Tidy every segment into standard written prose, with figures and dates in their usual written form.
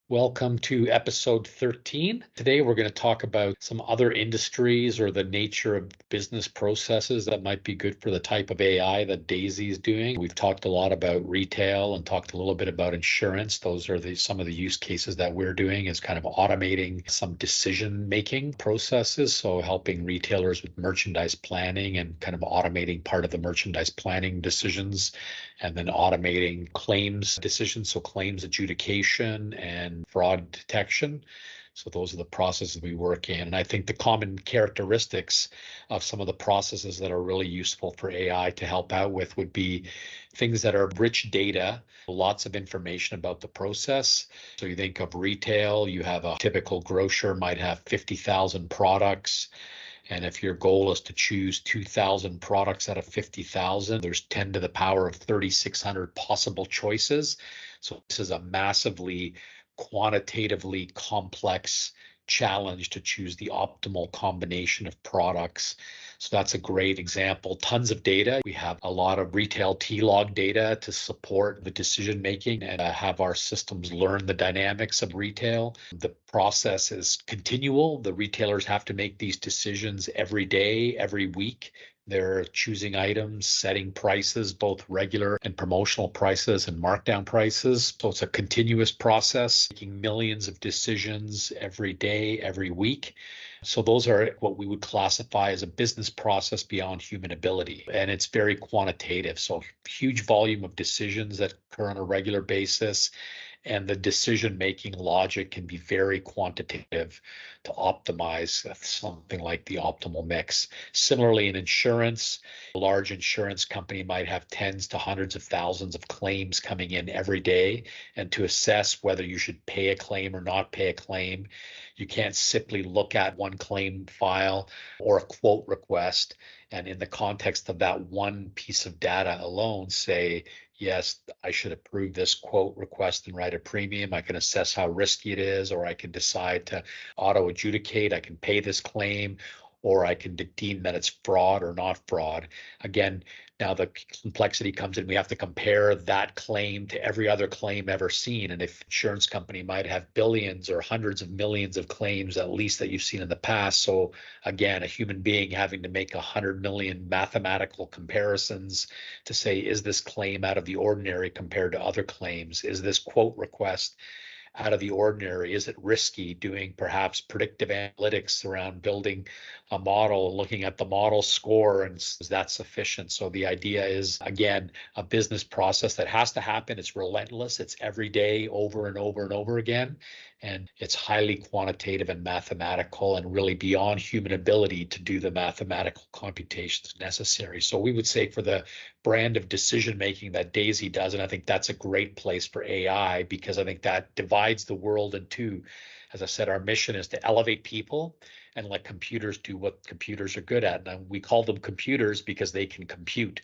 Welcome to episode 13. Today, we're going to talk about some other industries or the nature of business processes that might be good for the type of AI that Daisy is doing. We've talked a lot about retail and talked a little bit about insurance. Those are some of the use cases that we're doing is kind of automating some decision-making processes. So helping retailers with merchandise planning and kind of automating part of the merchandise planning decisions and then automating claims decisions, so claims adjudication and fraud detection. So those are the processes we work in. And I think the common characteristics of some of the processes that are really useful for AI to help out with would be things that are rich data, lots of information about the process. So you think of retail, you have a typical grocer might have 50,000 products. And if your goal is to choose 2,000 products out of 50,000, there's 10 to the power of 3,600 possible choices. So this is a massively quantitatively complex challenge to choose the optimal combination of products. So that's a great example. Tons of data. We have a lot of retail T-log data to support the decision making and have our systems learn the dynamics of retail. The process is continual. The retailers have to make these decisions every day, every week. They're choosing items, setting prices, both regular and promotional prices and markdown prices. So it's a continuous process, making millions of decisions every day, every week. So those are what we would classify as a business process beyond human ability. And it's very quantitative. So huge volume of decisions that occur on a regular basis. And the decision-making logic can be very quantitative to optimize something like the optimal mix. Similarly, in insurance, a large insurance company might have tens to hundreds of thousands of claims coming in every day. And to assess whether you should pay a claim or not pay a claim, you can't simply look at one claim file or a quote request and in the context of that one piece of data alone say, yes, I should approve this quote request and write a premium. I can assess how risky it is, or I can decide to auto adjudicate. I can pay this claim, or I can deem that it's fraud or not fraud. Again, now the complexity comes in. We have to compare that claim to every other claim ever seen. And if insurance company might have billions or hundreds of millions of claims, at least that you've seen in the past. So again, a human being having to make 100 million mathematical comparisons to say, is this claim out of the ordinary compared to other claims? Is this quote request out of the ordinary? Is it risky doing perhaps predictive analytics around building a model, looking at the model score, and is that sufficient? So the idea is, again, a business process that has to happen. It's relentless. It's every day over and over and over again. And it's highly quantitative and mathematical and really beyond human ability to do the mathematical computations necessary. So we would say for the brand of decision making that Daisy does, and I think that's a great place for AI because I think that divides the world in two. As I said, our mission is to elevate people and let computers do what computers are good at. And we call them computers because they can compute.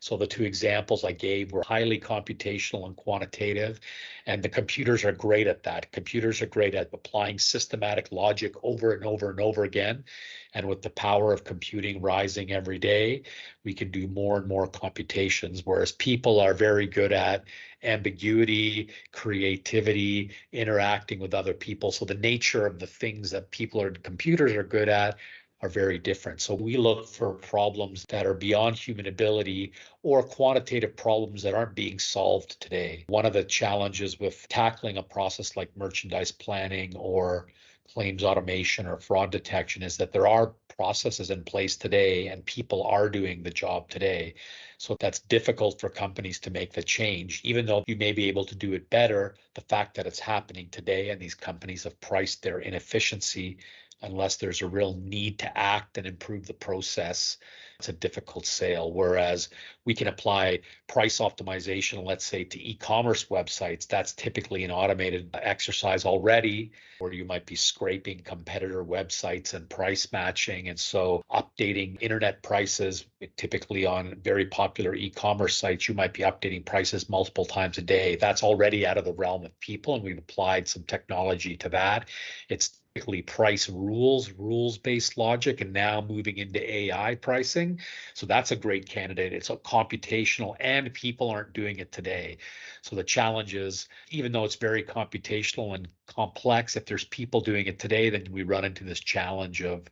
So the two examples I gave were highly computational and quantitative, and the computers are great at that. Computers are great at applying systematic logic over and over and over again. And with the power of computing rising every day, we can do more and more computations, whereas people are very good at ambiguity, creativity, interacting with other people. So the nature of the things that people or computers are good at are very different. So we look for problems that are beyond human ability or quantitative problems that aren't being solved today. One of the challenges with tackling a process like merchandise planning or claims automation or fraud detection is that there are processes in place today and people are doing the job today. So that's difficult for companies to make the change. Even though you may be able to do it better, the fact that it's happening today and these companies have priced their inefficiency unless there's a real need to act and improve the process, it's a difficult sale. Whereas we can apply price optimization, let's say, to e-commerce websites. That's typically an automated exercise already, where you might be scraping competitor websites and price matching. And so updating internet prices, typically on very popular e-commerce sites, you might be updating prices multiple times a day. That's already out of the realm of people, and we've applied some technology to that. It's typically price rules-based logic, and now moving into AI pricing. pricing. So that's a great candidate. It's a computational and people aren't doing it today. So the challenge is, even though it's very computational and complex, if there's people doing it today, then we run into this challenge of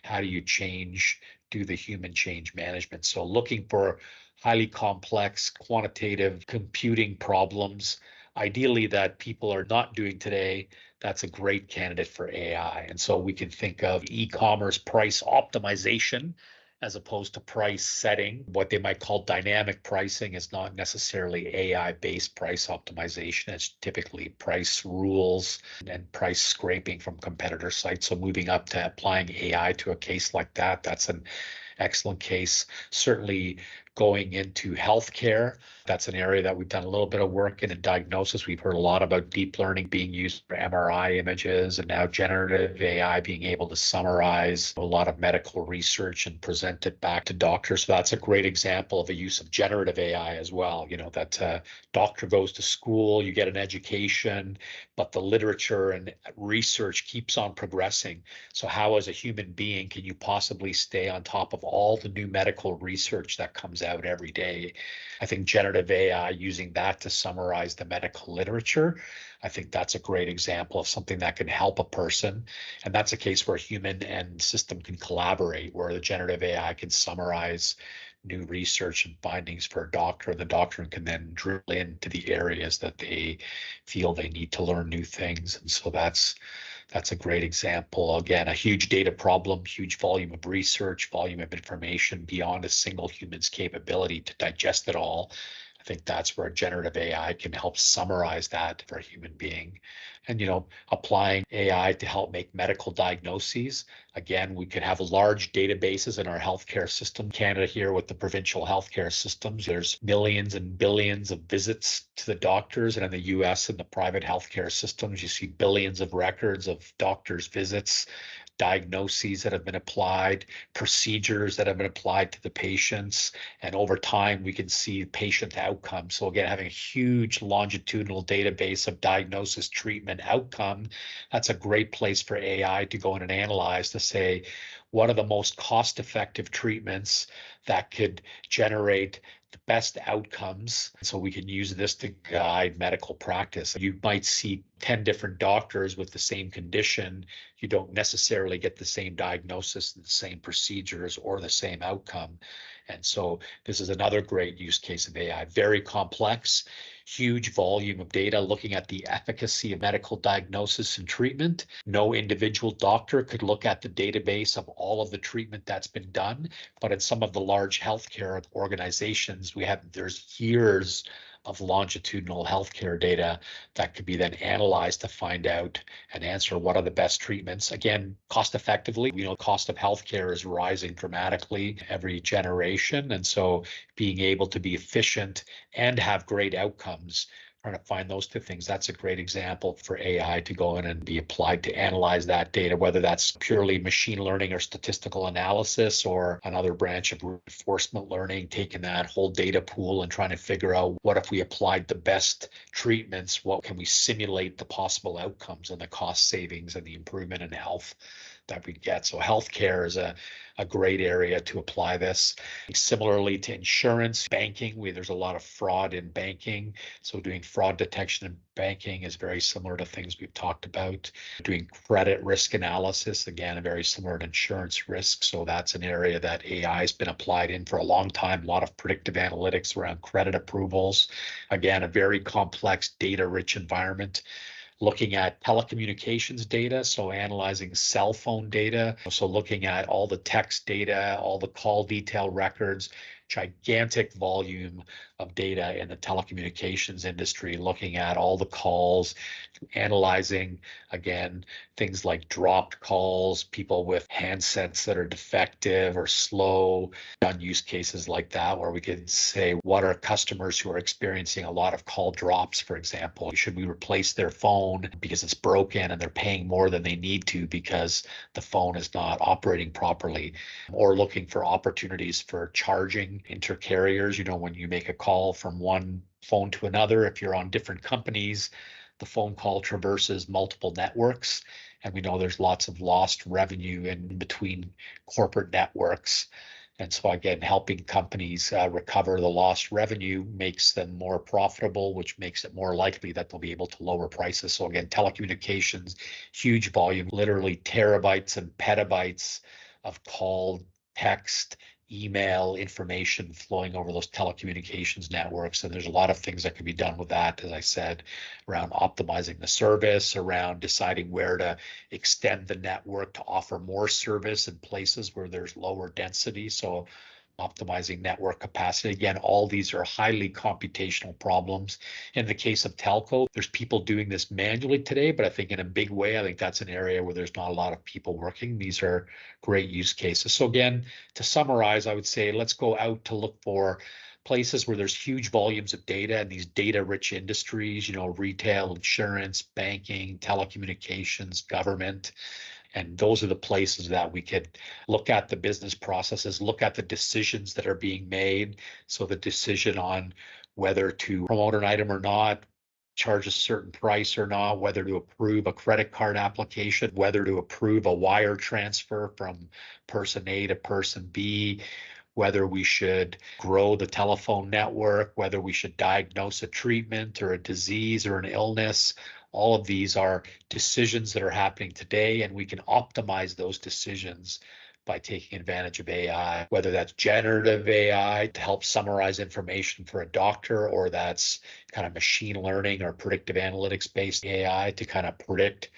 how do you do the human change management. So looking for highly complex quantitative computing problems, ideally that people are not doing today, that's a great candidate for AI. And so we can think of e-commerce price optimization as opposed to price setting. What they might call dynamic pricing is not necessarily AI-based price optimization. It's typically price rules and price scraping from competitor sites. So moving up to applying AI to a case like that, that's an excellent case. Certainly going into healthcare, that's an area that we've done a little bit of work in diagnosis. We've heard a lot about deep learning being used for MRI images and now generative AI being able to summarize a lot of medical research and present it back to doctors. So that's a great example of a use of generative AI as well. That doctor goes to school, you get an education, but the literature and research keeps on progressing. So how, as a human being, can you possibly stay on top of all the new medical research that comes out every day? I think generative AI, using that to summarize the medical literature, I think that's a great example of something that can help a person. And that's a case where human and system can collaborate, where the generative AI can summarize new research and findings for a doctor. The doctor can then drill into the areas that they feel they need to learn new things. And so that's a great example. Again, a huge data problem, huge volume of research, volume of information beyond a single human's capability to digest it all. I think that's where generative AI can help summarize that for a human being. And, applying AI to help make medical diagnoses. Again, we could have large databases in our healthcare system. Canada here with the provincial healthcare systems, there's millions and billions of visits to the doctors. And in the US, in the private healthcare systems, you see billions of records of doctors' visits, diagnoses that have been applied, procedures that have been applied to the patients. And over time, we can see patient outcomes. So again, having a huge longitudinal database of diagnosis, treatment, outcome, that's a great place for AI to go in and analyze to say, what are the most cost-effective treatments that could generate the best outcomes, so we can use this to guide medical practice. You might see 10 different doctors with the same condition. You don't necessarily get the same diagnosis, the same procedures, or the same outcome. And so this is another great use case of AI. Very complex, huge volume of data looking at the efficacy of medical diagnosis and treatment. No individual doctor could look at the database of all of the treatment that's been done, but in some of the large healthcare organizations, there's years of longitudinal healthcare data that could be then analyzed to find out and answer what are the best treatments. Again, cost effectively. We know cost of healthcare is rising dramatically every generation. And so being able to be efficient and have great outcomes, trying to find those two things, that's a great example for AI to go in and be applied to analyze that data, whether that's purely machine learning or statistical analysis or another branch of reinforcement learning, taking that whole data pool and trying to figure out what if we applied the best treatments, what can we simulate the possible outcomes and the cost savings and the improvement in health that we get. So healthcare is a great area to apply this. Similarly to insurance, banking, there's a lot of fraud in banking. So doing fraud detection in banking is very similar to things we've talked about. Doing credit risk analysis, again, very similar to insurance risk. So that's an area that AI has been applied in for a long time. A lot of predictive analytics around credit approvals. Again, a very complex data-rich environment. Looking at telecommunications data, so analyzing cell phone data, so looking at all the text data, all the call detail records, gigantic volume of data in the telecommunications industry, looking at all the calls, analyzing, again, things like dropped calls, people with handsets that are defective or slow, done use cases like that, where we could say, what are customers who are experiencing a lot of call drops, for example? Should we replace their phone because it's broken and they're paying more than they need to because the phone is not operating properly? Or looking for opportunities for charging intercarriers. When you make a call from one phone to another, if you're on different companies, the phone call traverses multiple networks. And we know there's lots of lost revenue in between corporate networks. And so again, helping companies recover the lost revenue makes them more profitable, which makes it more likely that they'll be able to lower prices. So again, telecommunications, huge volume, literally terabytes and petabytes of call, text, email information flowing over those telecommunications networks. And there's a lot of things that can be done with that, as I said, around optimizing the service, around deciding where to extend the network to offer more service in places where there's lower density. So optimizing network capacity. Again, all these are highly computational problems. In the case of telco, there's people doing this manually today, but I think in a big way, I think that's an area where there's not a lot of people working. These are great use cases. So again, to summarize, I would say let's go out to look for places where there's huge volumes of data and these data rich industries, retail, insurance, banking, telecommunications, government. And those are the places that we could look at the business processes, look at the decisions that are being made. So the decision on whether to promote an item or not, charge a certain price or not, whether to approve a credit card application, whether to approve a wire transfer from person A to person B, whether we should grow the telephone network, whether we should diagnose a treatment or a disease or an illness. All of these are decisions that are happening today, and we can optimize those decisions by taking advantage of AI, whether that's generative AI to help summarize information for a doctor, or that's kind of machine learning or predictive analytics based AI to kind of predict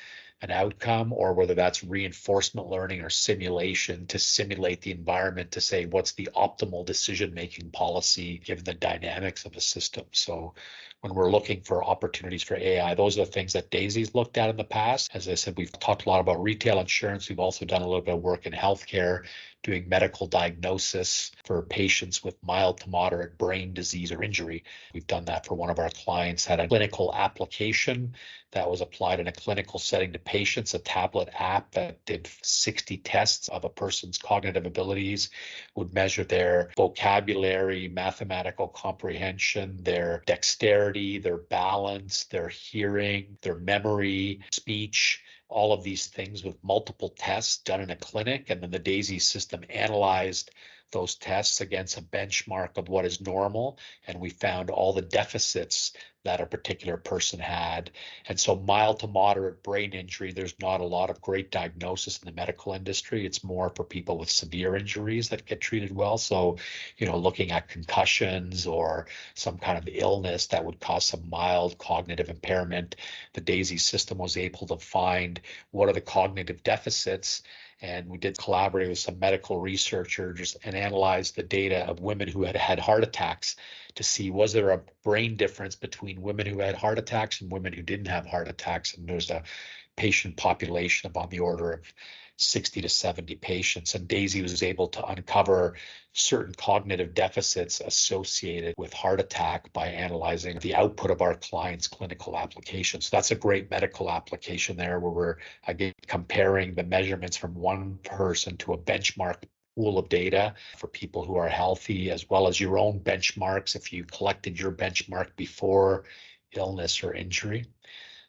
an outcome, or whether that's reinforcement learning or simulation to simulate the environment to say what's the optimal decision-making policy given the dynamics of a system. So when we're looking for opportunities for AI, those are the things that Daisy's looked at in the past. As I said, we've talked a lot about retail insurance. We've also done a little bit of work in healthcare, doing medical diagnosis for patients with mild to moderate brain disease or injury. We've done that for one of our clients, had a clinical application that was applied in a clinical setting to patients, a tablet app that did 60 tests of a person's cognitive abilities, would measure their vocabulary, mathematical comprehension, their dexterity, their balance, their hearing, their memory, speech, all of these things with multiple tests done in a clinic. And then the DAISY system analyzed those tests against a benchmark of what is normal. And we found all the deficits that a particular person had. And so mild to moderate brain injury, there's not a lot of great diagnosis in the medical industry. It's more for people with severe injuries that get treated well. So, looking at concussions or some kind of illness that would cause some mild cognitive impairment, the DAISY system was able to find what are the cognitive deficits. And we did collaborate with some medical researchers and analyze the data of women who had had heart attacks to see was there a brain difference between women who had heart attacks and women who didn't have heart attacks. And there's a patient population of on the order of 60 to 70 patients. And Daisy was able to uncover certain cognitive deficits associated with heart attack by analyzing the output of our clients' clinical applications. So that's a great medical application there where we're again comparing the measurements from one person to a benchmark pool of data for people who are healthy, as well as your own benchmarks if you collected your benchmark before illness or injury.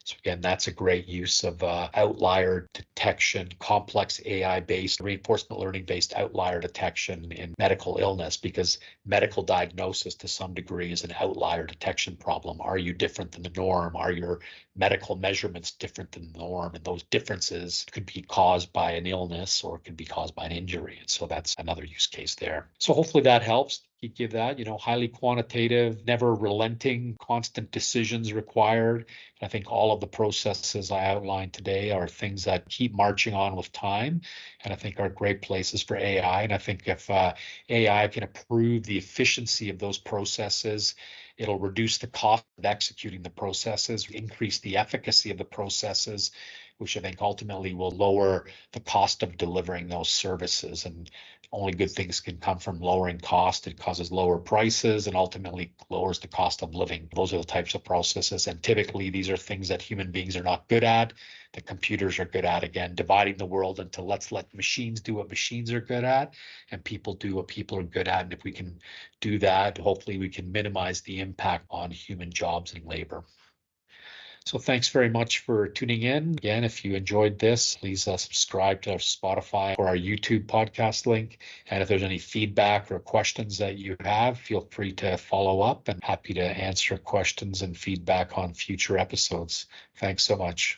So again, that's a great use of outlier detection, complex AI-based, reinforcement learning-based outlier detection in medical illness, because medical diagnosis to some degree is an outlier detection problem. Are you different than the norm? Are your medical measurements different than the norm? And those differences could be caused by an illness or could be caused by an injury. And so that's another use case there. So hopefully that helps. Give that, highly quantitative, never relenting, constant decisions required. I think all of the processes I outlined today are things that keep marching on with time, and I think are great places for AI. And I think if AI can improve the efficiency of those processes, it'll reduce the cost of executing the processes, increase the efficacy of the processes, which I think ultimately will lower the cost of delivering those services. And only good things can come from lowering cost. It causes lower prices and ultimately lowers the cost of living. Those are the types of processes. And typically these are things that human beings are not good at, that computers are good at. Again, dividing the world into let's let machines do what machines are good at and people do what people are good at. And if we can do that, hopefully we can minimize the impact on human jobs and labor. So thanks very much for tuning in. Again, if you enjoyed this, please subscribe to our Spotify or our YouTube podcast link. And if there's any feedback or questions that you have, feel free to follow up, and happy to answer questions and feedback on future episodes. Thanks so much.